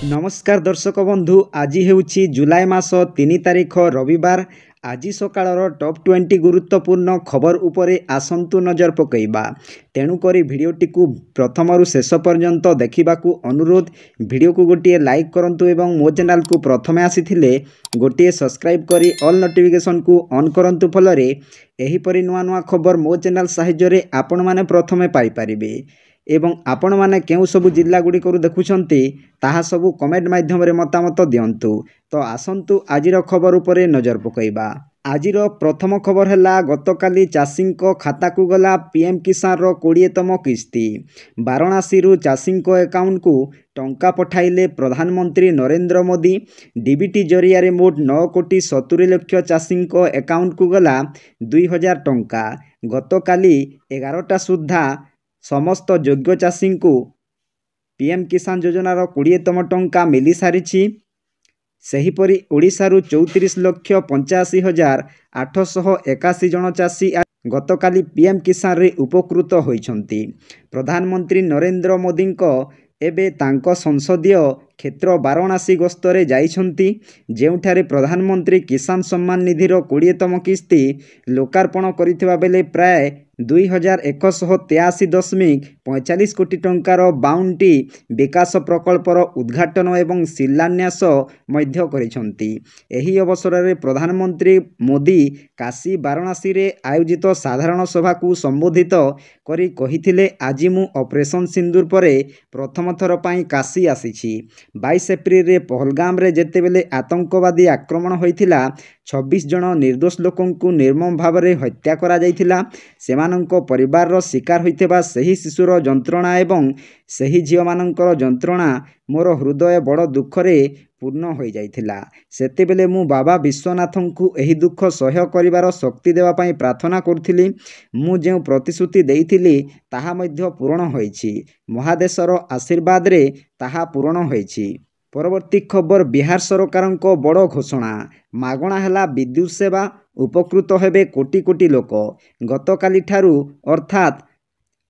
नमस्कार दर्शक बंधु आज हेउछि जुलाई मास 3 तारिख रविवार। आज सकाळर टॉप 20 गुरुत्वपूर्ण खबर उपरे आसंतु नजर पकईबा। तेणुकरी भिडियोटी को प्रथमरु शेष पर्यंत देखिबाकू अनुरोध। भिडियो को गोटे लाइक करंतु एवं मो चैनल को प्रथमे आसीथिले गोटे सब्सक्राइब करी ऑल नोटिफिकेशन को ऑन करंतु फलरे एहीपरि नुआ नुआ खबर मो चैनल साहाय्य रे आपण माने प्रथमे पाई परिबे। एवं आपण माने केउ सबु जिल्ला गुडी करू देखुछंती ताहा सबु कमेंट माध्यम रे मतामत दियंतु। तो आसंतु आजिर खबर उपरे नजर पकईबा। आजिर प्रथम खबर हैला गतकाली चाषींको खाता को गला पीएम किसान रो 20तम किस्ती। वाराणसी रु चाषींको अकाउंट को टंका पठाइले प्रधानमंत्री नरेंद्र मोदी। डीबीटी जरिया रे मोट 9 कोटी 70 लाख चाषींको अकाउंट को गला 2000 टंका। गतकाली 11टा सुद्धा समस्त योग्य चाषी को पीएम किसान योजनार 20तम टंका मिली सारिछि। सेहीपरि ओडिशारू 34,85,881 जन चाषी गतकाली पीएम किसान रे उपकृत होइछंती। प्रधानमंत्री नरेंद्र मोदी एबे तांको संसदीय क्षेत्र वाराणसी गस्तरे जाइछंती, जेउठारे प्रधानमंत्री किसान सम्मान निधि रो 20तम किस्ती लोकार्पण करिथिबा बेले प्राय 2183.45 कोटी टंकार 52टी विकास प्रकल्पर उद्घाटन एवं शिलान्यास मध्य करिछंती। एही अवसर रे प्रधानमंत्री मोदी काशी वाराणसी रे आयोजित साधारण सभा को संबोधित करी कहिथिले, आज मु ऑपरेशन सिंदूर परे प्रथम थर पई काशी आसीछि। 22 एप्रिल रे पहलगाम रे जेतेबेले आतंकवादी आक्रमण होइथिला 26 जन निर्दोष लोकों को निर्मम भाव रे हत्या करा जाइथिला। सेमानंको परिवार रो शिकार होइतेबा सही शिशुर जंत्रणा एवं सही झियो मानंकर जंत्रणा मोर हृदय बड़ दुख रे पूर्ण हो जाइथिला। सेतेबेले मु बाबा विश्वनाथन को एही दुख सह्य करिवार शक्ति देवा पई प्रार्थना करथिली। मु जे प्रतिश्रुति देइथिली ताहा मध्य पूर्ण होइछि। महादेशर आशीर्वाद रे ताहा पूर्ण होइछि। परवर्ती खबर बिहार सरकार को बड़ घोषणा। मागणा हैला विद्युत सेवा, उपकृत हेबे कोटी कोटी लोक। गतकाली ठारू अर्थात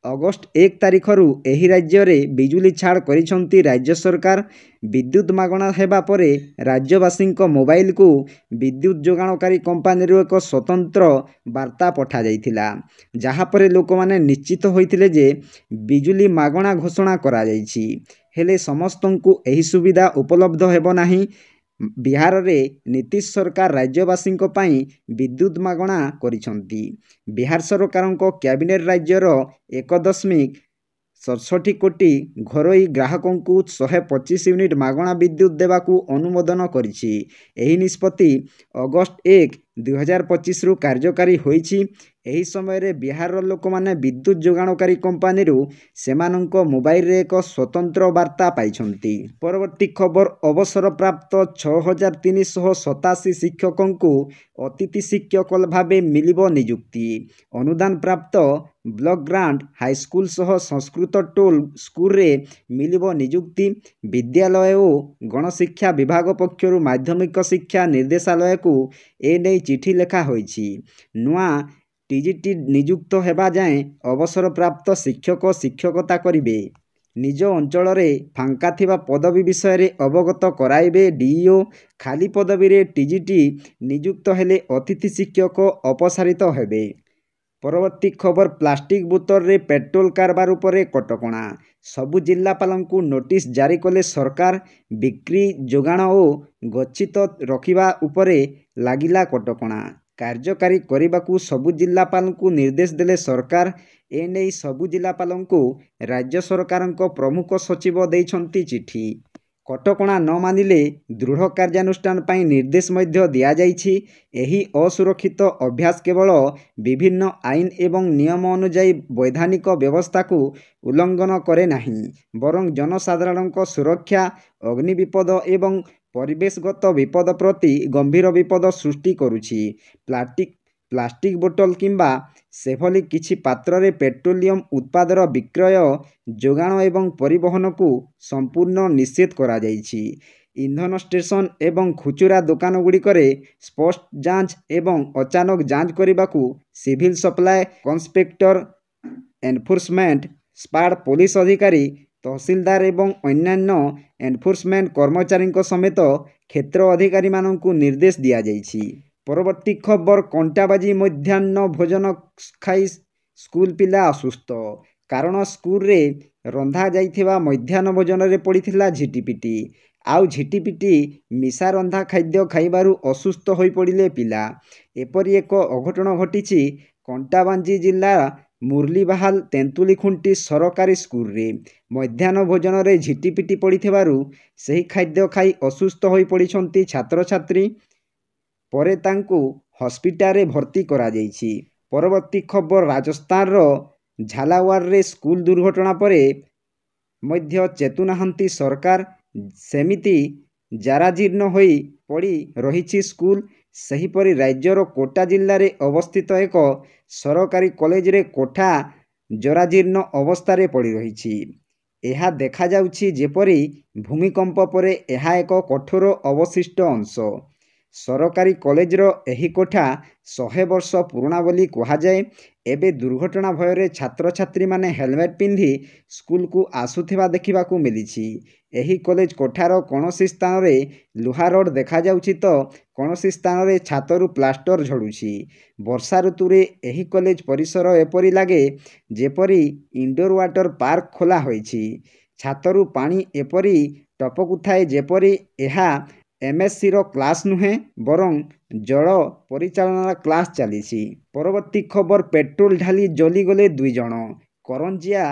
अगस्ट 1 तारिख रु एही राज्य रे बिजुली छाड़ करिसंती राज्य सरकार। विद्युत मागणा हेबा परे राज्यवासी मोबाइल को विद्युत जोगाणकारी कंपानी रो एक स्वतंत्र वार्ता पठा जाइथिला, जहा परे लोक माने निश्चित होइथिले जे बिजुली मागणा घोषणा करा जाइछि। हेले समस्तंकु एही सुविधा उपलब्ध हेबो नाही। बिहार रे नीतीश सरकार राज्यवासी पई विद्युत मागणा करिसंती। बिहार सरकार को कैबिनेट राज्यर 1.67 कोटी घरोई ग्राहकों को 125 यूनिट मागणा विद्युत देवाकू अनुमोदन करिछि। एही निष्पत्ति अगस्ट 1, 2025 रु कार्यकारी होइछि। एही समय रे बिहार लोक माने विद्युत जोगाणकारी कंपानी रु सेमानंको मोबाइल रे एक स्वतंत्र वार्ता पाइछंती। परवर्ती खबर अवसर प्राप्त 6387 शिक्षकों को अतिथि शिक्षक भावे मिलिबो नियुक्ति। अनुदान प्राप्त ब्लॉक ग्रांट हाईस्कूल सह संस्कृत टोल स्कूल रे मिलिबो नियुक्ति। विद्यालय और गणशिक्षा विभाग पक्षरु माध्यमिक शिक्षा निर्देशालय को ए नै चिठी लेखा होइछि। नुआ टीजीटी नियुक्त हेबा जाए अवसर प्राप्त शिक्षक शिक्षकता करिवे। निज अंचल रे फांका थिबा पदवी विषय रे अवगत कराइबे डीईओ। खाली पदवी रे टीजीटी नियुक्त हेले अतिथि शिक्षक अपसारित हेबे। परवर्ती खबर प्लास्टिक बोतल रे पेट्रोल कारबार उपरे कटकणा। सबु जिल्लापालंकु नोटिस जारी कले सरकार। बिक्री जोगाण और गच्छित रखिबा उपरे लागिला कटकणा। कार्यकारी करने सबु जिल्लापालंकु निर्देश देले सरकार। एने सबु जिल्लापालंकु राज्य सरकार प्रमुख सचिव देइछंती चिठी। कटकणा न मानिले दृढ़ कार्यानुष्ठान पई निर्देश मध्य दिया जाइछि। एही असुरक्षित अभ्यास केवल विभिन्न आईन एवं नियम अनुଯାयी वैधानिक व्यवस्था को उल्लंघन करे नाही, बरं जनसाधारण सुरक्षा, अग्नि विपद एवं परिवेशगत विपद प्रति गंभीर विपद सृष्टि करुछि। प्लास्टिक बोतल किंबा सेभली किछि पात्र रे पेट्रोलियम उत्पादर विक्रय, जोगाण एवं परिवहन को संपूर्ण निषेध करा जाइछि। इंधन स्टेशन एवं खुचुरा दुकान गुड़िकरे स्पष्ट जांच एवं अचानक जांच करने civil supply, कंस्पेक्टर, enforcement, SPAD police अधिकारी तहसीलदार एवं अन्यान्य एनफोर्समेंट कर्मचारी समेत क्षेत्र अधिकारी माननकु निर्देश दिया जाइछि। परवर्ती खबर कंटाबाजी मध्याह्न भोजन खाई स्कूल पिला असुस्थ कारण स्कूल रे रंधा जाइथिबा मध्याह्न भोजन रे पड़िथिला झिटिपिटी आउ झिटिपिटी मिसा रंधा खाद्य खाइबारु असुस्थ होई पड़िले पिला। एपरि एक अघटन घटिछि कंटाबांजी जिला मुरलीबाहाल तेंतुलीखुंटी सरकारी स्कूल रे मध्याह्न भोजन रे झिटिपिटी पड़िथिबारु सही खाद्य खाई असुस्थ होई पड़िछंती छात्र छात्री। परे तांकु हॉस्पिटल रे भर्ती करा जाइछि। परवर्ती खबर राजस्थान रो झालावाड़ रे स्कूल दुर्घटना परे मध्य चेतुनाहांती सरकार। सेमिति जाराजीर्ण होई पड़ी रहिछि स्कूल। सेहिपरि राज्यर कोटा जिल्ला रे अवस्थित एक सरकारी कॉलेज रे कोठा जराजीर्ण अवस्था रे पड़ी रहिछि। एहा देखा जाउछि जेपरि भूमिकंप परे एहा एक कठोर अवशिष्ट अंश। सरकारी कॉलेज रो एही कोठा 100 वर्ष पुराणा बोली कहा जाए। एबे दुर्घटना भୟରେ छात्र छात्री माने हेलमेट पिंधि स्कूल को आसुथिबा देखिबाकू मिलिछि। एही कॉलेज कोठार कोनोसी स्थान रे लुहा रोड देखा जाउछि तो कोनोसी स्थान रे छातरु प्लास्टर झड़ुछि। वर्षा ऋतु रे एही कॉलेज परिसर एपरि लागे जेपरि इंडोर वाटर पार्क खोला होइछि। छातरु पानी एपरि टपकुथाए जेपरि एहा एमएससी रो क्लास नुहे बरं जल परिचालना क्लास चलीछि। परवर्ती खबर पेट्रोल ढाली जली गले 2 जण। करंजिया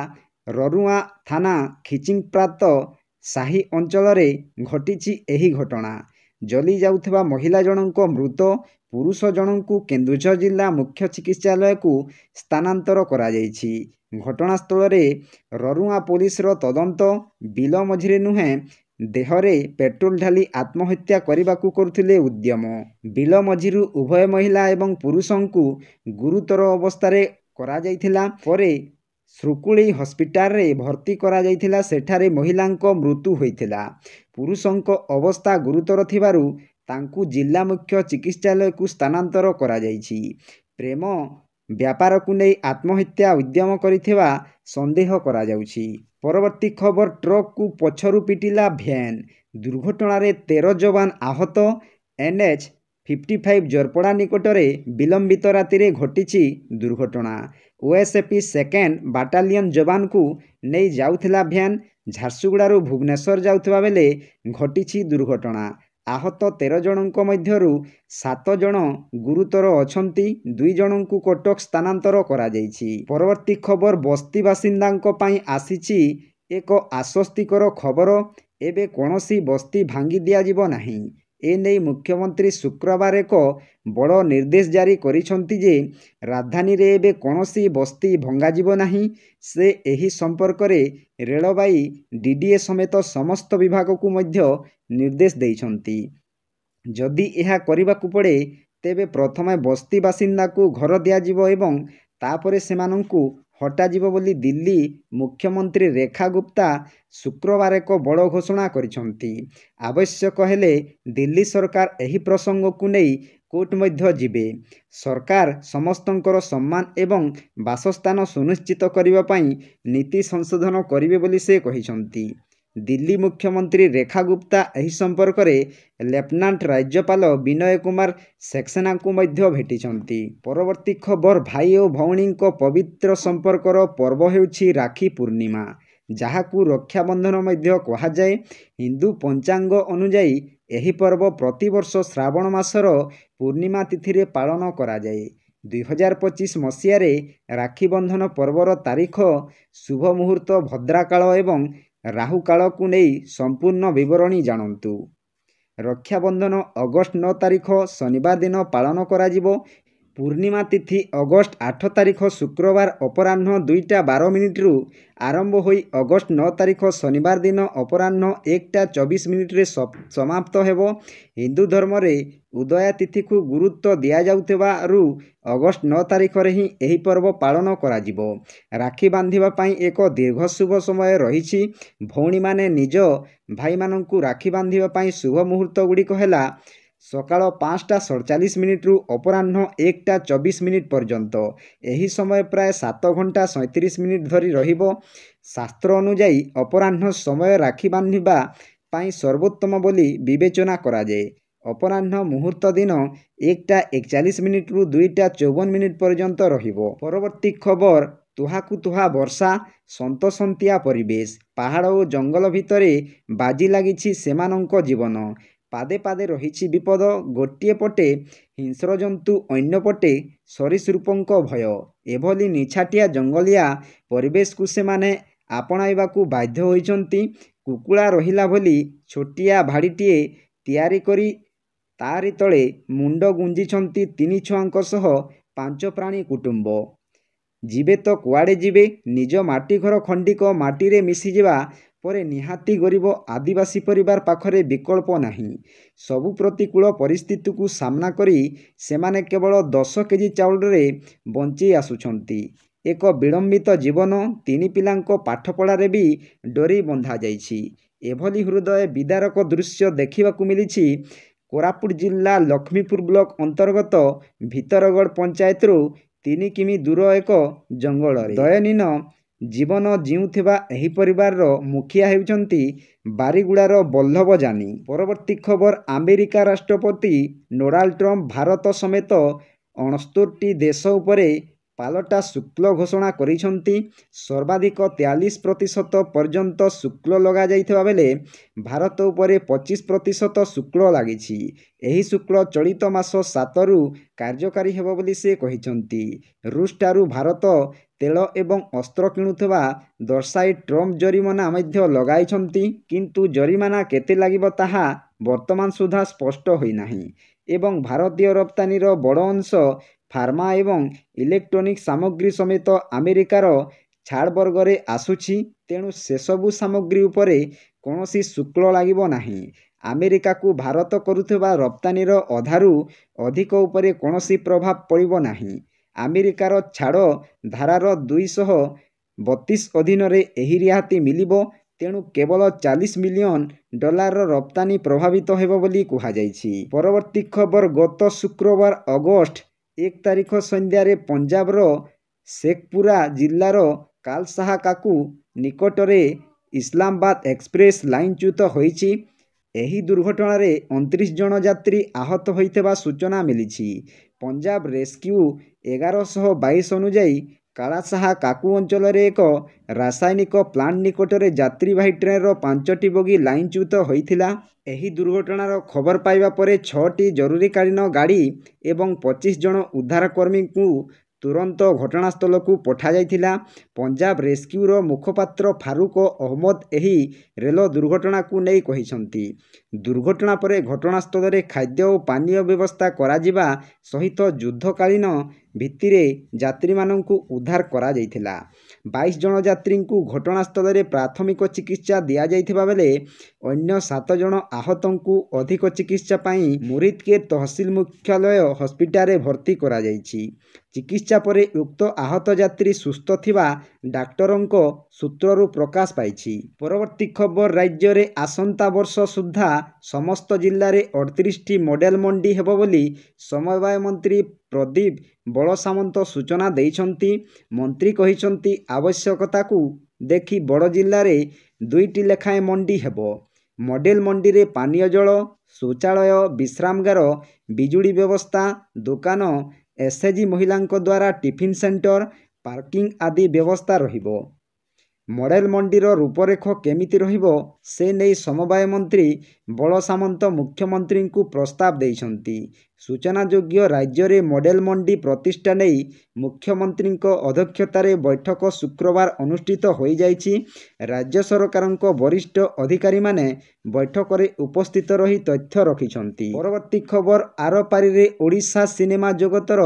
ररुआ थाना खिचिंगप्रात साही अंचल रे घटिछि एही घटना। जली जाउथबा महिला जनक मृत, पुरुष जनकु केन्दुझर जिला मुख्य चिकित्सालय को स्थानांतर करा जाइछि। घटनास्थल रे ररुआ पुलिस रो तदंत। बिल मझिरे नुहे देहरे पेट्रोल ढाली आत्महत्या करबाकू करुथिले उद्यम। बिल मझिरु उभय महिला एवं पुरुषंकु गुरुतर अवस्थारे करा जाइथिला। परे श्रुकुली हॉस्पिटल रे भर्ती करा जाइथिला। सेठारे महिलांको मृत्यु होइथिला। पुरुषंको अवस्था गुरुतर थिबारु तांकु जिला मुख्य चिकित्सालय को स्थानांतर करा जाइछि। प्रेम व्यापार को नहीं आत्महत्या उद्यम करिथिबा संदेह करा जाउछि। परवर्ती खबर ट्रक को पछरु पिटिला भ्यान। दुर्घटना रे 13 जवान आहत। NH 55 जरपड़ा निकटरे विलंबित राति रे घटिछि दुर्घटना। OSP सेकेंड बाटालियन जवान को नहीं जाउथिला भ्यान झारसुगुड़ारू भुवनेश्वर जाउथबा बेले घटिछि दुर्घटना। आहत 13 जनक मध्यरु 7 जन गुरुतर अछंती। 2 जनकु कटक स्थानांतर करा जाइछि। परवर्ती खबर बस्ती बासिंदांको पई आसीछि एक आश्वस्तिकर खबर। एबे कोनोसी बस्ती भांगी दिया जिवो नाही। ए नै मुख्यमंत्री शुक्रवार एक बड़ निर्देश जारी करिसंती जे राजधानी रे एबे कोनोसी बस्ती भंगा जिवो नाही। से एही संपर्क रे रेलबाई DDA समेत समस्त विभाग को मध्य निर्देश देइछंती। जदि एहा करिबाकू पड़े तेबे प्रथमे बस्ती बासिंदा को घर दिया जिवो एवं तापरे सेमानंकु हटा जिवो बोली दिल्ली मुख्यमंत्री रेखा गुप्ता शुक्रवार एक बड़ घोषणा करिसंती। आवश्यक हेले दिल्ली सरकार एही प्रसंग को नहीं कोर्ट मध्य जिबे। सरकार समस्तंकर सम्मान एवं बासस्थान सुनिश्चित करिबा पई नीति संशोधन करिवे बोली से कहिसंती। दिल्ली मुख्यमंत्री रेखा गुप्ता एही संपर्क रे लेफ्टिनेंट राज्यपाल विनय कुमार सक्सेना को मध्य भेटिछंती। परवर्ती खबर भाई और भौणी को पवित्र संपर्कर पर्व हेउछि राखी पूर्णिमा, जहाकू रक्षाबंधन मध्य कहा जाए। हिंदू पंचांग अनुजाई एही पर्व प्रतिवर्ष श्रावण मासर पूर्णिमा तिथि रे पालन करा जाए। 2025 मसीहारे राखी बंधन पर्वर तारीख, शुभ मुहूर्त, भद्राकाल एवं राहु काल को नहीं संपूर्ण विवरणी जानन्तु। रक्षाबंधन अगस्त 9 तारीख शनिवार दिन पालन करा जिवो। पूर्णिमा तिथि अगस्त 8 तारीख शुक्रवार अपराह्न 2:12 रु आरंभ होई अगस्त 9 तारीख शनिवार दिन अपराह्न 1:24 रे समाप्त हेबो। हिंदू धर्म रे उदया तिथि को गुरुत्व दिया जाउथबारु अगस्त 9 तारीख रे ही एही पर्व पालन करा जिवो। राखी बांधिबा पई एक दीर्घ शुभ समय रहिछि। भौणी माने निज भाई माननकु राखी बांधिबा पई शुभ मुहूर्त गुडी हेला ସକାଳ 5:47 ଅପରାହ୍ନ 1:24 ପର୍ଯ୍ୟନ୍ତ। ଏହି ସମୟ ପ୍ରାୟ 7 ଘଣ୍ଟା 37 ମିନିଟ୍ ଧରି ରହିବ। ଶାସ୍ତ୍ର ଅନୁଯାୟୀ ଅପରାହ୍ନ ସମୟ ରାକ୍ଷୀ ବାନ୍ଧିବା ପାଇଁ ସର୍ବୋତ୍ତମ ବୋଲି ବିବେଚନା କରାଯାଏ। ଅପରାହ୍ନ ମୁହୂର୍ତ୍ତ ଦିନ 1:41 ରୁ 2:54 ପର୍ଯ୍ୟନ୍ତ ରହିବ। ପରବର୍ତ୍ତୀ ଖବର ତୁହାକୁ ତୁହା ବର୍ଷା, ସନ୍ତସନ୍ତିଆ ପରିବେଶ। ପାହାଡ଼ ଓ ଜଙ୍ଗଲ ଭିତରେ ବାଜି ଲାଗିଛି ସେମାନଙ୍କ ଜୀବନ। ପାଦେ ପାଦେ ରହିଛି ବିପଦ। ଗୋଟିଏ ପଟେ ହିଂସ୍ରଜନ୍ତୁ, ଅନ୍ୟପଟେ ସରୀସୃପଙ୍କ ଭୟ। ଏଭଳି ନିଛାଟିଆ ଜଙ୍ଗଲିଆ ପରିବେଶକୁ ସେମାନେ ଆପଣାଇବାକୁ ବାଧ୍ୟ ହୋଇଛନ୍ତି। କୁକୁଡ଼ା ରହିଲା ଭଳି ଛୋଟିଆ ଭାଡ଼ିଟିଏ ତିଆରି କରି ତାରି ତଳେ ମୁଣ୍ଡ ଗୁଞ୍ଜିଛନ୍ତି 3 ଛୁଆଙ୍କ ସହ 5 ପ୍ରାଣୀ କୁଟୁମ୍ବ। ଯିବେ ତ କୁଆଡ଼େ ଯିବେ? ନିଜ ମାଟି ଘର ଖଣ୍ଡିକ ମାଟିରେ ମିଶିଯିବା ପରେ ନିହାତି ଗରିବ ଆଦିବାସୀ ପରିବାର ପାଖରେ ବିକଳ୍ପ ନାହିଁ। ସବୁ ପ୍ରତିକୂଳ ପରିସ୍ଥିତିକୁ ସାମ୍ନା କରି ସେମାନେ କେବଳ 10 କେଜି ଚାଉଳରେ ବଞ୍ଚି ଆସୁଛନ୍ତି। ଏକ ବିଳମ୍ବିତ ଜୀବନ। 3 ପିଲାଙ୍କ ପାଠପଢ଼ାରେ ବି ଡୋରି ବନ୍ଧାଯାଇଛି। ଏଭଳି ହୃଦୟ ବିଦାରକ ଦୃଶ୍ୟ ଦେଖିବାକୁ ମିଳିଛି କୋରାପୁଟ ଜିଲ୍ଲା ଲକ୍ଷ୍ମୀପୁର ବ୍ଲକ ଅନ୍ତର୍ଗତ ଭିତରଗଡ଼ ପଞ୍ଚାୟତରୁ 3 କିମି ଦୂର ଏକ ଜଙ୍ଗଲରେ ଦୟନୀୟ ଜୀବନ ଜିଉଁଥିବା ଏହି ପରିବାରର ମୁଖିଆ ହେଉଛନ୍ତି ବାରିଗୁଡ଼ାର ବଲ୍ଲଭ ଜାନି। ପରବର୍ତ୍ତୀ ଖବର ଆମେରିକା ରାଷ୍ଟ୍ରପତି ଡୋନାଲ୍ଡ ଟ୍ରମ୍ପ ଭାରତ ସମେତ 69ଟି ଦେଶ ଉପରେ ପାଲଟା ଶୁଳ୍କ ଘୋଷଣା କରିଛନ୍ତି। ସର୍ବାଧିକ 43% ପର୍ଯ୍ୟନ୍ତ ଶୁଳ୍କ ଲଗାଯାଇଥିବା ବେଳେ ଭାରତ ଉପରେ 25% ଶୁଳ୍କ ଲାଗିଛି। ଏହି ଶୁଳ୍କ ଚଳିତ ମାସ 7ରୁ କାର୍ଯ୍ୟକାରୀ ହେବ ବୋଲି ସେ କହିଛନ୍ତି। ରୁଷଠାରୁ ଭାରତ ତେଳ ଏବଂ ଅସ୍ତ୍ର କିଣୁଥିବା ଦର୍ଶାଇ ଟ୍ରମ୍ପ ଜରିମାନା ମଧ୍ୟ ଲଗାଇଛନ୍ତି। କିନ୍ତୁ ଜରିମାନା କେତେ ଲାଗିବ ତାହା ବର୍ତ୍ତମାନ ସୁଦ୍ଧା ସ୍ପଷ୍ଟ ହୋଇନାହିଁ ଏବଂ ଭାରତୀୟ ରପ୍ତାନିର ବଡ଼ ଅଂଶ ଫାର୍ମା ଏବଂ ଇଲେକ୍ଟ୍ରୋନିକ୍ସ ସାମଗ୍ରୀ ସମେତ ଆମେରିକାର ଛାଡ଼ ବର୍ଗରେ ଆସୁଛି। ତେଣୁ ସେସବୁ ସାମଗ୍ରୀ ଉପରେ କୌଣସି ଶୁଳ୍କ ଲାଗିବ ନାହିଁ। ଆମେରିକାକୁ ଭାରତ କରୁଥିବା ରପ୍ତାନିର ଅଧାରୁ ଅଧିକ ଉପରେ କୌଣସି ପ୍ରଭାବ ପଡ଼ିବ ନାହିଁ। ଆମେରିକାର ଛାଡ଼ ଧାରାର 232 ଅଧୀନରେ ଏହି ରିହାତି ମିଳିବ। ତେଣୁ କେବଳ $40 ମିଲିୟନ ରପ୍ତାନି ପ୍ରଭାବିତ ହେବ ବୋଲି କୁହାଯାଇଛି। ପରବର୍ତ୍ତୀ ଖବର ଗତ ଶୁକ୍ରବାର ଅଗଷ୍ଟ 1 ତାରିଖ ସନ୍ଧ୍ୟାରେ ପଞ୍ଜାବର ଶେଖପୁରା ଜିଲ୍ଲାର କାଲସାହା କାକୁ ନିକଟରେ ଇସଲାମାବାଦ ଏକ୍ସପ୍ରେସ୍ ଲାଇନଚ୍ୟୁତ ହୋଇଛି। ଏହି ଦୁର୍ଘଟଣାରେ 29 ଜଣ ଯାତ୍ରୀ ଆହତ ହୋଇଥିବା ସୂଚନା ମିଳିଛି। ପଞ୍ଜାବ ରେସ୍କ୍ୟୁ 1122 ଅନୁଯାୟୀ କାଲାସାହା କାକୁ ଅଞ୍ଚଳରେ ଏକ ରାସାୟନିକ ପ୍ଲାଣ୍ଟ ନିକଟରେ ଯାତ୍ରୀବାହୀ ଟ୍ରେନ୍ର 5ଟି ବଗି ଲାଇନଚ୍ୟୁତ ହୋଇଥିଲା। ଏହି ଦୁର୍ଘଟଣାର ଖବର ପାଇବା ପରେ 6ଟି ଜରୁରୀକାଳୀନ ଗାଡ଼ି ଏବଂ 25 ଜଣ ଉଦ୍ଧାରକର୍ମୀଙ୍କୁ ତୁରନ୍ତ ଘଟଣାସ୍ଥଳକୁ ପଠାଯାଇଥିଲା। ପଞ୍ଜାବ ରେସ୍କ୍ୟୁର ମୁଖପାତ୍ର ଫାରୁକ ଅହମ୍ମଦ ଏହି ରେଳ ଦୁର୍ଘଟଣାକୁ ନେଇ କହିଛନ୍ତି, ଦୁର୍ଘଟଣା ପରେ ଘଟଣାସ୍ଥଳରେ ଖାଦ୍ୟ ଓ ପାନୀୟ ବ୍ୟବସ୍ଥା କରାଯିବା ସହିତ ଯୁଦ୍ଧକାଳୀନ ଭିତ୍ତିରେ ଯାତ୍ରୀମାନଙ୍କୁ ଉଦ୍ଧାର କରାଯାଇଥିଲା। 22 ଜଣ ଯାତ୍ରୀଙ୍କୁ ଘଟଣାସ୍ଥଳରେ ପ୍ରାଥମିକ ଚିକିତ୍ସା ଦିଆଯାଇଥିବା ବେଳେ ଅନ୍ୟ 7 ଜଣ ଆହତଙ୍କୁ ଅଧିକ ଚିକିତ୍ସା ପାଇଁ ମୁରିଦକେର ତହସିଲ ମୁଖ୍ୟାଳୟ ହସ୍ପିଟାଲରେ ଭର୍ତ୍ତି କରାଯାଇଛି। ଚିକିତ୍ସା ପରେ ଉକ୍ତ ଆହତ ଯାତ୍ରୀ ସୁସ୍ଥ ଥିବା ଡାକ୍ତରଙ୍କ ସୂତ୍ରରୁ ପ୍ରକାଶ ପାଇଛି। ପରବର୍ତ୍ତୀ ଖବର ରାଜ୍ୟରେ ଆସନ୍ତା ବର୍ଷ ସୁଦ୍ଧା ସମସ୍ତ ଜିଲ୍ଲାରେ 38ଟି ମଡେଲ ମଣ୍ଡି ହେବ ବୋଲି ସମବାୟ ମନ୍ତ୍ରୀ ପ୍ରଦୀପ ବଳସାମନ୍ତ ସୂଚନା ଦେଇଛନ୍ତି। ମନ୍ତ୍ରୀ କହିଛନ୍ତି, ଆବଶ୍ୟକତାକୁ ଦେଖି ବଡ଼ ଜିଲ୍ଲାରେ 2ଟି ଲେଖାଏଁ ମଣ୍ଡି ହେବ। ମଡେଲ ମଣ୍ଡିରେ ପାନୀୟ ଜଳ, ଶୌଚାଳୟ, ବିଶ୍ରାମାଗାର, ବିଜୁଳି ବ୍ୟବସ୍ଥା, ଦୋକାନ, ଏସ୍ଏଚଜି ମହିଳାଙ୍କ ଦ୍ୱାରା ଟିଫିନ୍ ସେଣ୍ଟର, ପାର୍କିଂ ଆଦି ବ୍ୟବସ୍ଥା ରହିବ। ମଡେଲ ମଣ୍ଡିର ରୂପରେଖ କେମିତି ରହିବ ସେ ନେଇ ସମବାୟ ମନ୍ତ୍ରୀ ବଳସାମନ୍ତ ମୁଖ୍ୟମନ୍ତ୍ରୀଙ୍କୁ ପ୍ରସ୍ତାବ ଦେଇଛନ୍ତି। ସୂଚନାଯୋଗ୍ୟ, ରାଜ୍ୟରେ ମଡେଲ ମଣ୍ଡି ପ୍ରତିଷ୍ଠା ନେଇ ମୁଖ୍ୟମନ୍ତ୍ରୀଙ୍କ ଅଧ୍ୟକ୍ଷତାରେ ବୈଠକ ଶୁକ୍ରବାର ଅନୁଷ୍ଠିତ ହୋଇଯାଇଛି। ରାଜ୍ୟ ସରକାରଙ୍କ ବରିଷ୍ଠ ଅଧିକାରୀମାନେ ବୈଠକରେ ଉପସ୍ଥିତ ରହି ତଥ୍ୟ ରଖିଛନ୍ତି। ପରବର୍ତ୍ତୀ ଖବର ଆରପାରିରେ ଓଡ଼ିଶା ସିନେମା ଜଗତର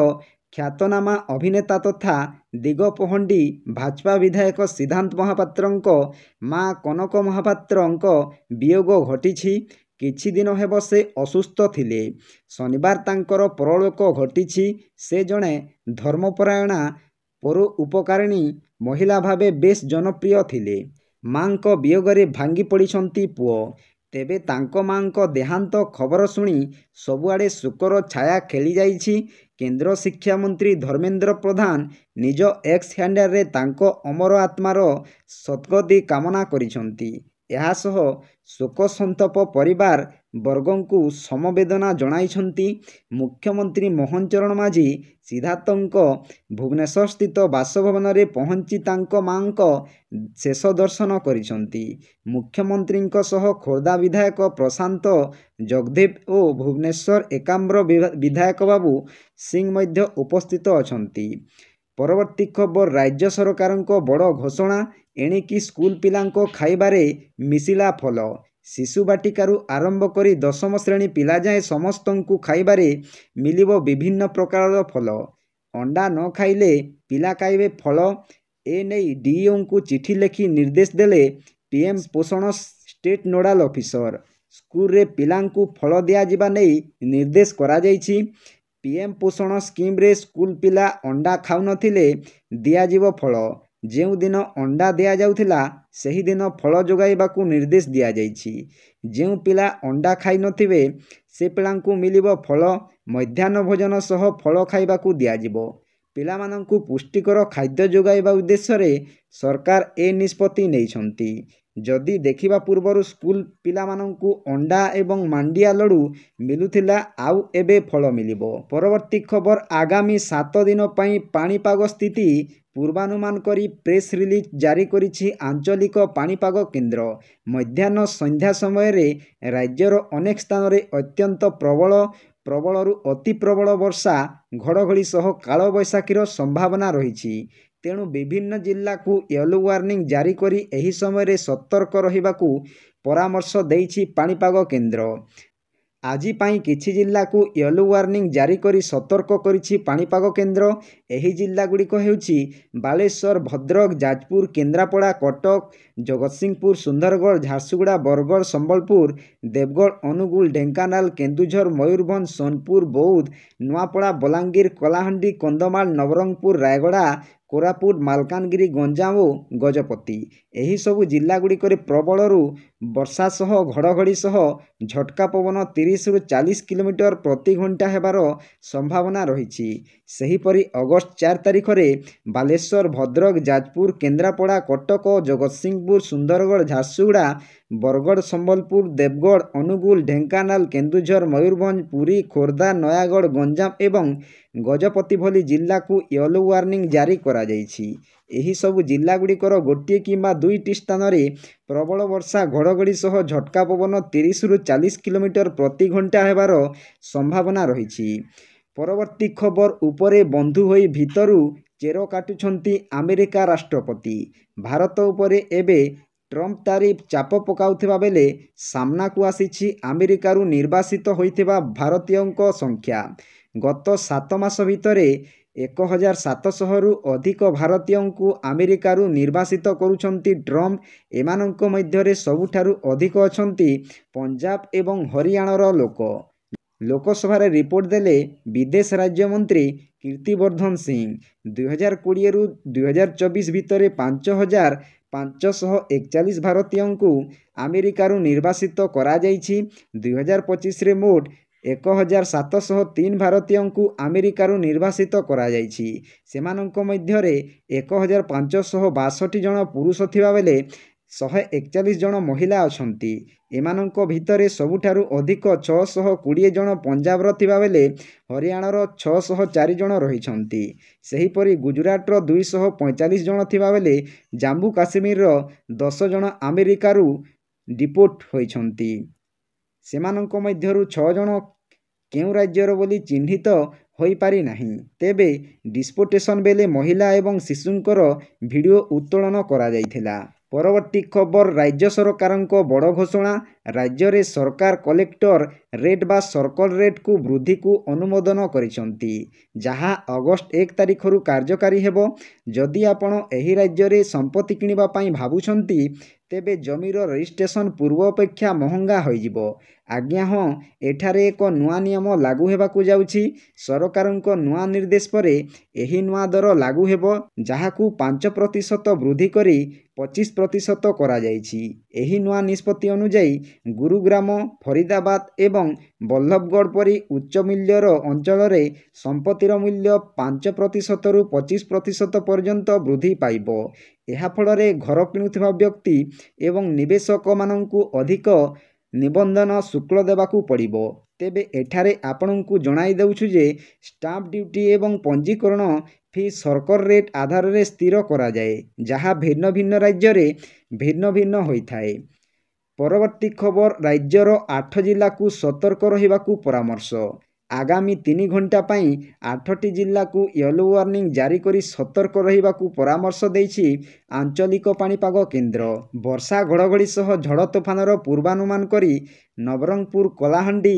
ଖ୍ୟାତନାମା ଅଭିନେତା ତଥା ଦିଗପହଣ୍ଡି ଭାଜପା ବିଧାୟକ ସିଦ୍ଧାନ୍ତ ମହାପାତ୍ରଙ୍କ ମା କନକ ମହାପାତ୍ରଙ୍କ ବିୟୋଗ ଘଟିଛି। କିଛି ଦିନ ହେବ ସେ ଅସୁସ୍ଥ ଥିଲେ। ଶନିବାର ତାଙ୍କର ପରଲୋକ ଘଟିଛି। ସେ ଜଣେ ଧର୍ମପରାୟଣା ପରୋପକାରିଣୀ ମହିଳା ଭାବେ ବେଶ୍ ଜନପ୍ରିୟ ଥିଲେ। ମାଙ୍କ ବିୟୋଗରେ ଭାଙ୍ଗି ପଡ଼ିଛନ୍ତି ପୁଅ। ତେବେ ତାଙ୍କ ମାଙ୍କ ଦେହାନ୍ତ ଖବର ଶୁଣି ସବୁଆଡ଼େ ଶୋକର ଛାୟା ଖେଳିଯାଇଛି। କେନ୍ଦ୍ର ଶିକ୍ଷାମନ୍ତ୍ରୀ ଧର୍ମେନ୍ଦ୍ର ପ୍ରଧାନ ନିଜ ଏକ୍ସ ହ୍ୟାଣ୍ଡେଲରେ ତାଙ୍କ ଅମର ଆତ୍ମାର ସଦ୍ଗତି କାମନା କରିଛନ୍ତି। ଏହାସହ ଶୋକସନ୍ତପ ପରିବାର ବର୍ଗଙ୍କୁ ସମବେଦନା ଜଣାଇଛନ୍ତି। ମୁଖ୍ୟମନ୍ତ୍ରୀ ମୋହନ ଚରଣ ମାଝୀ ସିଦ୍ଧାର୍ଥଙ୍କ ଭୁବନେଶ୍ୱରସ୍ଥିତ ବାସଭବନରେ ପହଞ୍ଚି ତାଙ୍କ ମାଙ୍କ ଶେଷ ଦର୍ଶନ କରିଛନ୍ତି। ମୁଖ୍ୟମନ୍ତ୍ରୀଙ୍କ ସହ ଖୋର୍ଦ୍ଧା ବିଧାୟକ ପ୍ରଶାନ୍ତ ଜଗଦେବ ଓ ଭୁବନେଶ୍ୱର ଏକାମ୍ର ବିଧାୟକ ବାବୁ ସିଂ ମଧ୍ୟ ଉପସ୍ଥିତ ଅଛନ୍ତି। ପରବର୍ତ୍ତୀ ଖବର, ରାଜ୍ୟ ସରକାରଙ୍କ ବଡ଼ ଘୋଷଣା, ଏଣିକି ସ୍କୁଲ ପିଲାଙ୍କ ଖାଇବାରେ ମିଶିଲା ଫଳ। ଶିଶୁ ବାଟିକାରୁ ଆରମ୍ଭ କରି ଦଶମ ଶ୍ରେଣୀ ପିଲା ଯାଏଁ ସମସ୍ତଙ୍କୁ ଖାଇବାରେ ମିଳିବ ବିଭିନ୍ନ ପ୍ରକାରର ଫଳ। ଅଣ୍ଡା ନ ଖାଇଲେ ପିଲା ଖାଇବେ ଫଳ। ଏ ନେଇ ଡିଇଓଙ୍କୁ ଚିଠି ଲେଖି ନିର୍ଦ୍ଦେଶ ଦେଲେ ପିଏମ୍ ପୋଷଣ ଷ୍ଟେଟ୍ ନୋଡାଲ ଅଫିସର। ସ୍କୁଲରେ ପିଲାଙ୍କୁ ଫଳ ଦିଆଯିବା ନେଇ ନିର୍ଦ୍ଦେଶ କରାଯାଇଛି। ପିଏମ୍ ପୋଷଣ ସ୍କିମ୍ରେ ସ୍କୁଲ ପିଲା ଅଣ୍ଡା ଖାଉନଥିଲେ ଦିଆଯିବ ଫଳ। ଯେଉଁଦିନ ଅଣ୍ଡା ଦିଆଯାଉଥିଲା ସେହିଦିନ ଫଳ ଯୋଗାଇବାକୁ ନିର୍ଦ୍ଦେଶ ଦିଆଯାଇଛି। ଯେଉଁ ପିଲା ଅଣ୍ଡା ଖାଇନଥିବେ ସେ ପିଲାଙ୍କୁ ମିଳିବ ଫଳ। ମଧ୍ୟାହ୍ନ ଭୋଜନ ସହ ଫଳ ଖାଇବାକୁ ଦିଆଯିବ। ପିଲାମାନଙ୍କୁ ପୁଷ୍ଟିକର ଖାଦ୍ୟ ଯୋଗାଇବା ଉଦ୍ଦେଶ୍ୟରେ ସରକାର ଏ ନିଷ୍ପତ୍ତି ନେଇଛନ୍ତି। ଯଦି ଦେଖିବା ପୂର୍ବରୁ ସ୍କୁଲ ପିଲାମାନଙ୍କୁ ଅଣ୍ଡା ଏବଂ ମାଣ୍ଡିଆ ଲଡୁ ମିଳୁଥିଲା, ଆଉ ଏବେ ଫଳ ମିଳିବ। ପରବର୍ତ୍ତୀ ଖବର, ଆଗାମୀ 7 ଦିନ ପାଇଁ ପାଣିପାଗ ସ୍ଥିତି ପୂର୍ବାନୁମାନ କରି ପ୍ରେସ୍ ରିଲିଜ୍ ଜାରି କରିଛି ଆଞ୍ଚଳିକ ପାଣିପାଗ କେନ୍ଦ୍ର। ମଧ୍ୟାହ୍ନ ସନ୍ଧ୍ୟା ସମୟରେ ରାଜ୍ୟର ଅନେକ ସ୍ଥାନରେ ଅତ୍ୟନ୍ତ ପ୍ରବଳରୁ ଅତି ପ୍ରବଳ ବର୍ଷା, ଘଡ଼ଘଡ଼ି ସହ କାଳବୈଶାଖୀର ସମ୍ଭାବନା ରହିଛି। ତେଣୁ ବିଭିନ୍ନ ଜିଲ୍ଲାକୁ ୟେଲୋ ୱାର୍ଣ୍ଣିଂ ଜାରି କରି ଏହି ସମୟରେ ସତର୍କ ରହିବାକୁ ପରାମର୍ଶ ଦେଇଛି ପାଣିପାଗ କେନ୍ଦ୍ର। ଆଜି ପାଇଁ କିଛି ଜିଲ୍ଲାକୁ ୟେଲୋ ୱାର୍ଣ୍ଣିଂ ଜାରି କରି ସତର୍କ କରିଛି ପାଣିପାଗ କେନ୍ଦ୍ର। ଏହି ଜିଲ୍ଲାଗୁଡ଼ିକ ହେଉଛି ବାଲେଶ୍ୱର, ଭଦ୍ରକ, ଯାଜପୁର, କେନ୍ଦ୍ରାପଡ଼ା, କଟକ, ଜଗତସିଂହପୁର, ସୁନ୍ଦରଗଡ଼, ଝାରସୁଗୁଡ଼ା, ବରଗଡ଼, ସମ୍ବଲପୁର, ଦେବଗଡ଼, ଅନୁଗୁଳ, ଢେଙ୍କାନାଳ, କେନ୍ଦୁଝର, ମୟୂରଭଞ୍ଜ, ସୋନପୁର, ବୌଦ୍ଧ, ନୂଆପଡ଼ା, ବଲାଙ୍ଗୀର, କଳାହାଣ୍ଡି, କନ୍ଧମାଳ, ନବରଙ୍ଗପୁର, ରାୟଗଡ଼ା, କୋରାପୁଟ, ମାଲକାନଗିରି, ଗଞ୍ଜାମ ଓ ଗଜପତି। ଏହିସବୁ ଜିଲ୍ଲାଗୁଡ଼ିକରେ ପ୍ରବଳରୁ ବର୍ଷା ସହ ଘଡ଼ଘଡ଼ି ସହ ଝଟକା ପବନ 30ରୁ 40 କିଲୋମିଟର ପ୍ରତି ଘଣ୍ଟା ହେବାର ସମ୍ଭାବନା ରହିଛି। ସେହିପରି ଅଗଷ୍ଟ 4 ତାରିଖରେ ବାଲେଶ୍ୱର, ଭଦ୍ରକ, ଯାଜପୁର, କେନ୍ଦ୍ରାପଡ଼ା, କଟକ, ଜଗତସିଂହପୁର, ସୁନ୍ଦରଗଡ଼, ଝାରସୁଗୁଡ଼ା, ବରଗଡ଼, ସମ୍ବଲପୁର, ଦେବଗଡ଼, ଅନୁଗୁଳ, ଢେଙ୍କାନାଳ, କେନ୍ଦୁଝର, ମୟୂରଭଞ୍ଜ, ପୁରୀ, ଖୋର୍ଦ୍ଧା, ନୟାଗଡ଼, ଗଞ୍ଜାମ ଏବଂ ଗଜପତି ଭଳି ଜିଲ୍ଲାକୁ ୟେଲୋ ୱାର୍ଣ୍ଣିଂ ଜାରି କରାଯାଇଛି। ଏହିସବୁ ଜିଲ୍ଲାଗୁଡ଼ିକର ଗୋଟିଏ କିମ୍ବା ଦୁଇଟି ସ୍ଥାନରେ ପ୍ରବଳ ବର୍ଷା, ଘଡ଼ଘଡ଼ି ସହ ଝଟକା ପବନ 30ରୁ 40 କିଲୋମିଟର ପ୍ରତି ଘଣ୍ଟା ହେବାର ସମ୍ଭାବନା ରହିଛି। ପରବର୍ତ୍ତୀ ଖବର, ଉପରେ ବନ୍ଧୁ ହୋଇ ଭିତରୁ ଚେର କାଟୁଛନ୍ତି ଆମେରିକା ରାଷ୍ଟ୍ରପତି। ଭାରତ ଉପରେ ଏବେ ଟ୍ରମ୍ପ ତାରିଫ ଚାପ ପକାଉଥିବା ବେଳେ ସାମ୍ନାକୁ ଆସିଛି ଆମେରିକାରୁ ନିର୍ବାସିତ ହୋଇଥିବା ଭାରତୀୟଙ୍କ ସଂଖ୍ୟା। ଗତ 7 ମାସ ଭିତରେ 1700ରୁ ଅଧିକ ଭାରତୀୟଙ୍କୁ ଆମେରିକାରୁ ନିର୍ବାସିତ କରୁଛନ୍ତି ଟ୍ରମ୍ପ। ଏମାନଙ୍କ ମଧ୍ୟରେ ସବୁଠାରୁ ଅଧିକ ଅଛନ୍ତି ପଞ୍ଜାବ ଏବଂ ହରିୟାଣାର ଲୋକ। ଲୋକସଭାରେ ରିପୋର୍ଟ ଦେଲେ ବିଦେଶ ରାଜ୍ୟମନ୍ତ୍ରୀ କୀର୍ତ୍ତିବର୍ଦ୍ଧନ ସିଂ। 2020ରୁ 2024 ଭିତରେ 5541 ଭାରତୀୟଙ୍କୁ ଆମେରିକାରୁ ନିର୍ବାସିତ କରାଯାଇଛି। 2025ରେ ମୋଟ 1703 ଭାରତୀୟଙ୍କୁ ଆମେରିକାରୁ ନିର୍ବାସିତ କରାଯାଇଛି। ସେମାନଙ୍କ ମଧ୍ୟରେ 1562 ଜଣ ପୁରୁଷ ଥିବାବେଳେ 141 ଜଣ ମହିଳା ଅଛନ୍ତି। ଏମାନଙ୍କ ଭିତରେ ସବୁଠାରୁ ଅଧିକ 620 ଜଣ ପଞ୍ଜାବର ଥିବାବେଳେ ହରିୟାଣାର 604 ଜଣ ରହିଛନ୍ତି। ସେହିପରି ଗୁଜରାଟର 245 ଜଣ ଥିବାବେଳେ ଜାମ୍ମୁ କାଶ୍ମୀରର 10 ଜଣ ଆମେରିକାରୁ ଡିପୋର୍ଟ ହୋଇଛନ୍ତି। ସେମାନଙ୍କ ମଧ୍ୟରୁ 6 ଜଣ କେଉଁ ରାଜ୍ୟର ବୋଲି ଚିହ୍ନିତ ହୋଇପାରି ନାହିଁ। ତେବେ ଡିପୋର୍ଟେସନ ବେଳେ ମହିଳା ଏବଂ ଶିଶୁଙ୍କର ଭିଡ଼ିଓ ଉତ୍ତୋଳନ କରାଯାଇଥିଲା। ପରବର୍ତ୍ତୀ ଖବର, ରାଜ୍ୟ ସରକାରଙ୍କ ବଡ଼ ଘୋଷଣା, ରାଜ୍ୟରେ ସରକାର କଲେକ୍ଟର ରେଟ୍ ବା ସର୍କଲ ରେଟ୍କୁ ବୃଦ୍ଧିକୁ ଅନୁମୋଦନ କରିଛନ୍ତି, ଯାହା ଅଗଷ୍ଟ 1 ତାରିଖରୁ କାର୍ଯ୍ୟକାରୀ ହେବ। ଯଦି ଆପଣ ଏହି ରାଜ୍ୟରେ ସମ୍ପତ୍ତି କିଣିବା ପାଇଁ ଭାବୁଛନ୍ତି ତେବେ ଜମିର ରେଜିଷ୍ଟ୍ରେସନ ପୂର୍ବ ଅପେକ୍ଷା ମହଙ୍ଗା ହୋଇଯିବ। ଆଜ୍ଞା ହଁ, ଏଠାରେ ଏକ ନୂଆ ନିୟମ ଲାଗୁ ହେବାକୁ ଯାଉଛି। ସରକାରଙ୍କ ନୂଆ ନିର୍ଦ୍ଦେଶ ପରେ ଏହି ନୂଆ ଦର ଲାଗୁ ହେବ, ଯାହାକୁ 5% ବୃଦ୍ଧି କରି 25% କରାଯାଇଛି। ଏହି ନୂଆ ନିଷ୍ପତ୍ତି ଅନୁଯାୟୀ ଗୁରୁଗ୍ରାମ, ଫରିଦାବାଦ ଏବଂ ବଲ୍ଲଭଗଡ଼ ପରି ଉଚ୍ଚ ମୂଲ୍ୟର ଅଞ୍ଚଳରେ ସମ୍ପତ୍ତିର ମୂଲ୍ୟ 5%ରୁ 25% ପର୍ଯ୍ୟନ୍ତ ବୃଦ୍ଧି ପାଇବ। ଏହାଫଳରେ ଘର କିଣୁଥିବା ବ୍ୟକ୍ତି ଏବଂ ନିବେଶକମାନଙ୍କୁ ଅଧିକ ନିବନ୍ଧନ ଶୁଳ୍କ ଦେବାକୁ ପଡ଼ିବ। ତେବେ ଏଠାରେ ଆପଣଙ୍କୁ ଜଣାଇ ଦେଉଛୁ ଯେ ଷ୍ଟାମ୍ପ ଡ୍ୟୁଟି ଏବଂ ପଞ୍ଜୀକରଣ ଫି ସରକାର ରେଟ୍ ଆଧାରରେ ସ୍ଥିର କରାଯାଏ, ଯାହା ଭିନ୍ନ ଭିନ୍ନ ରାଜ୍ୟରେ ଭିନ୍ନ ଭିନ୍ନ ହୋଇଥାଏ। ପରବର୍ତ୍ତୀ ଖବର, ରାଜ୍ୟର 8 ଜିଲ୍ଲାକୁ ସତର୍କ ରହିବାକୁ ପରାମର୍ଶ। ଆଗାମୀ 3 ଘଣ୍ଟା ପାଇଁ 8ଟି ଜିଲ୍ଲାକୁ ୟେଲୋ ୱାର୍ଣ୍ଣିଂ ଜାରି କରି ସତର୍କ ରହିବାକୁ ପରାମର୍ଶ ଦେଇଛି ଆଞ୍ଚଳିକ ପାଣିପାଗ କେନ୍ଦ୍ର। ବର୍ଷା, ଘଡ଼ଘଡ଼ି ସହ ଝଡ଼ ତୋଫାନର ପୂର୍ବାନୁମାନ କରି ନବରଙ୍ଗପୁର, କଳାହାଣ୍ଡି,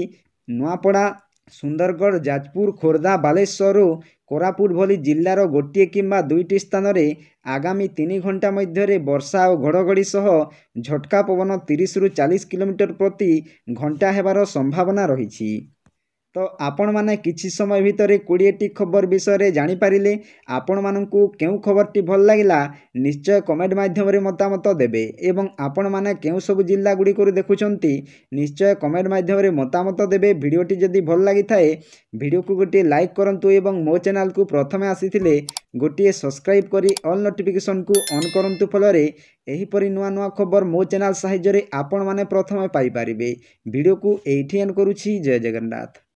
ନୂଆପଡ଼ା, ସୁନ୍ଦରଗଡ଼, ଯାଜପୁର, ଖୋର୍ଦ୍ଧା, ବାଲେଶ୍ୱର ଓ କୋରାପୁଟ ଭଳି ଜିଲ୍ଲାର ଗୋଟିଏ କିମ୍ବା 2ଟି ସ୍ଥାନରେ ଆଗାମୀ 3 ଘଣ୍ଟା ମଧ୍ୟରେ ବର୍ଷା ଓ ଘଡ଼ଘଡ଼ି ସହ ଝଟକା ପବନ 30ରୁ 40 କିଲୋମିଟର ପ୍ରତି ଘଣ୍ଟା ହେବାର ସମ୍ଭାବନା ରହିଛି। ତ ଆପଣମାନେ କିଛି ସମୟ ଭିତରେ 20ଟି ଖବର ବିଷୟରେ ଜାଣିପାରିଲେ। ଆପଣମାନଙ୍କୁ କେଉଁ ଖବରଟି ଭଲ ଲାଗିଲା ନିଶ୍ଚୟ କମେଣ୍ଟ ମାଧ୍ୟମରେ ମତାମତ ଦେବେ ଏବଂ ଆପଣମାନେ କେଉଁ ସବୁ ଜିଲ୍ଲା ଗୁଡ଼ିକରୁ ଦେଖୁଛନ୍ତି ନିଶ୍ଚୟ କମେଣ୍ଟ ମାଧ୍ୟମରେ ମତାମତ ଦେବେ। ଭିଡ଼ିଓଟି ଯଦି ଭଲ ଲାଗିଥାଏ ଭିଡ଼ିଓକୁ ଗୋଟିଏ ଲାଇକ୍ କରନ୍ତୁ ଏବଂ ମୋ ଚ୍ୟାନେଲକୁ ପ୍ରଥମେ ଆସିଥିଲେ ଗୋଟିଏ ସବସ୍କ୍ରାଇବ୍ କରି ଅଲ୍ ନୋଟିଫିକେସନକୁ ଅନ୍ କରନ୍ତୁ, ଫଳରେ ଏହିପରି ନୂଆ ନୂଆ ଖବର ମୋ ଚ୍ୟାନେଲ ସାହାଯ୍ୟରେ ଆପଣମାନେ ପ୍ରଥମେ ପାଇପାରିବେ। ଭିଡ଼ିଓକୁ ଏଇଠି ଏଣ୍ଡ କରୁଛି। ଜୟ ଜଗନ୍ନାଥ।